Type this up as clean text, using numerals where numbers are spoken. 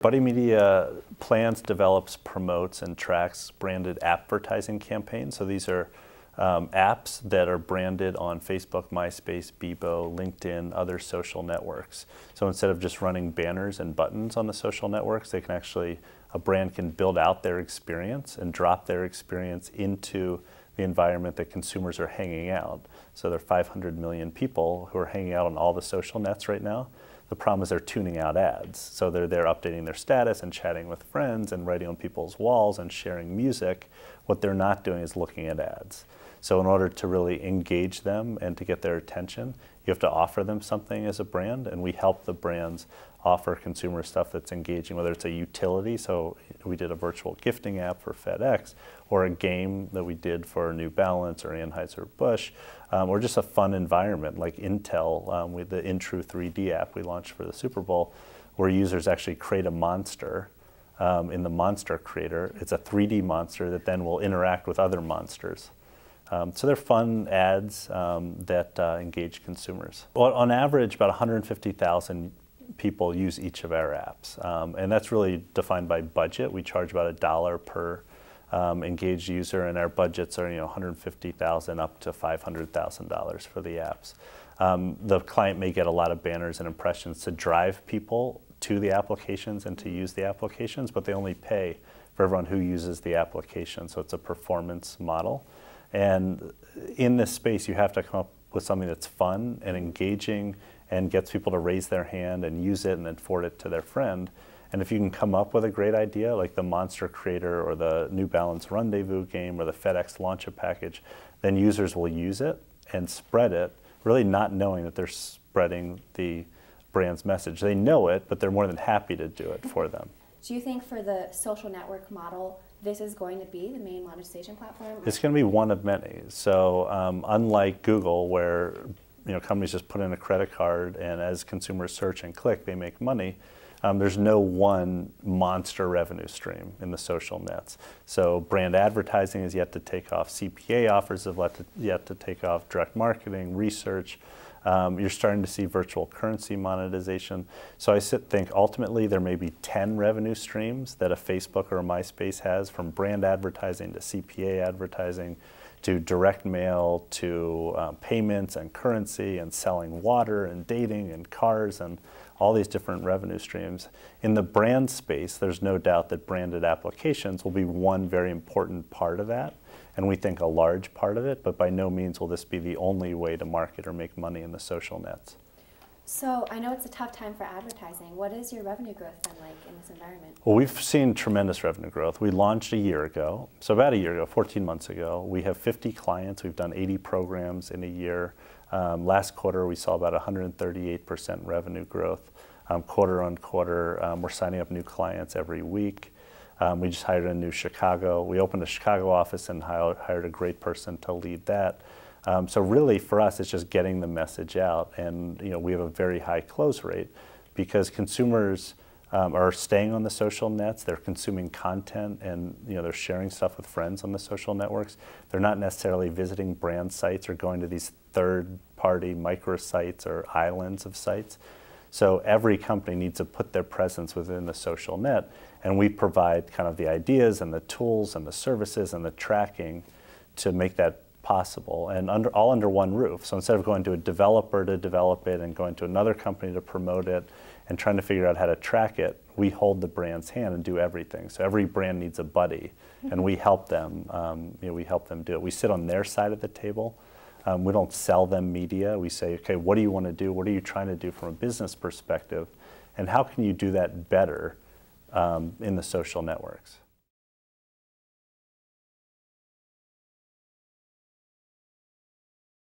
Buddy Media plans, develops, promotes, and tracks branded advertising campaigns. So these are apps that are branded on Facebook, MySpace, Bebo, LinkedIn, other social networks. So instead of just running banners and buttons on the social networks, they can actually, a brand can build out their experience and drop their experience into the environment that consumers are hanging out. So there are 500 million people who are hanging out on all the social nets right now. The problem is they're tuning out ads. So they're there updating their status and chatting with friends and writing on people's walls and sharing music. What they're not doing is looking at ads. So in order to really engage them and to get their attention, you have to offer them something as a brand, and we help the brands offer consumer stuff that's engaging, whether it's a utility, so we did a virtual gifting app for FedEx, or a game that we did for New Balance or Anheuser-Busch, or just a fun environment like Intel with the Intru 3D app we launched for the Super Bowl, where users actually create a monster in the monster creator. It's a 3D monster that then will interact with other monsters. So they're fun ads that engage consumers. Well, on average, about 150,000 people use each of our apps. And that's really defined by budget. We charge about $1 per engaged user, and our budgets are 150,000 up to $500,000 for the apps. The client may get a lot of banners and impressions to drive people to the applications and to use the applications, but they only pay for everyone who uses the application. So it's a performance model. And in this space, you have to come up with something that's fun and engaging and gets people to raise their hand and use it and then forward it to their friend. And if you can come up with a great idea, like the Monster Creator or the New Balance Rendezvous game or the FedEx Launch-A Package, then users will use it and spread it, really not knowing that they're spreading the brand's message. They know it, but they're more than happy to do it for them. Do you think for the social network model, this is going to be the main monetization platform? It's going to be one of many. So unlike Google, where companies just put in a credit card and as consumers search and click, they make money, there's no one monster revenue stream in the social nets. So brand advertising is yet to take off. CPA offers have yet to take off. Direct marketing, research. You're starting to see virtual currency monetization. So I think ultimately there may be 10 revenue streams that a Facebook or a MySpace has, from brand advertising to CPA advertising to direct mail to payments and currency and selling water and dating and cars and all these different revenue streams. In the brand space, there's no doubt that branded applications will be one very important part of that, and we think a large part of it, but by no means will this be the only way to market or make money in the social nets. So I know it's a tough time for advertising. What is your revenue growth been like in this environment? Well, we've seen tremendous revenue growth. We launched a year ago, so about a year ago, 14 months ago. We have 50 clients. We've done 80 programs in a year. Last quarter, we saw about 138% revenue growth. Quarter on quarter, we're signing up new clients every week. We just hired a new Chicago. We opened a Chicago office and hired a great person to lead that. So really, for us, it's just getting the message out, and we have a very high close rate because consumers are staying on the social nets. They're consuming content, and they're sharing stuff with friends on the social networks. They're not necessarily visiting brand sites or going to these third-party microsites or islands of sites. So every company needs to put their presence within the social net, and we provide kind of the ideas and the tools and the services and the tracking to make that possible, and all under one roof. So instead of going to a developer to develop it and going to another company to promote it and trying to figure out how to track it, we hold the brand's hand and do everything. So every brand needs a buddy, and we help them. We help them do it. We sit on their side of the table. We don't sell them media. We say, okay, what do you want to do? What are you trying to do from a business perspective? And how can you do that better in the social networks?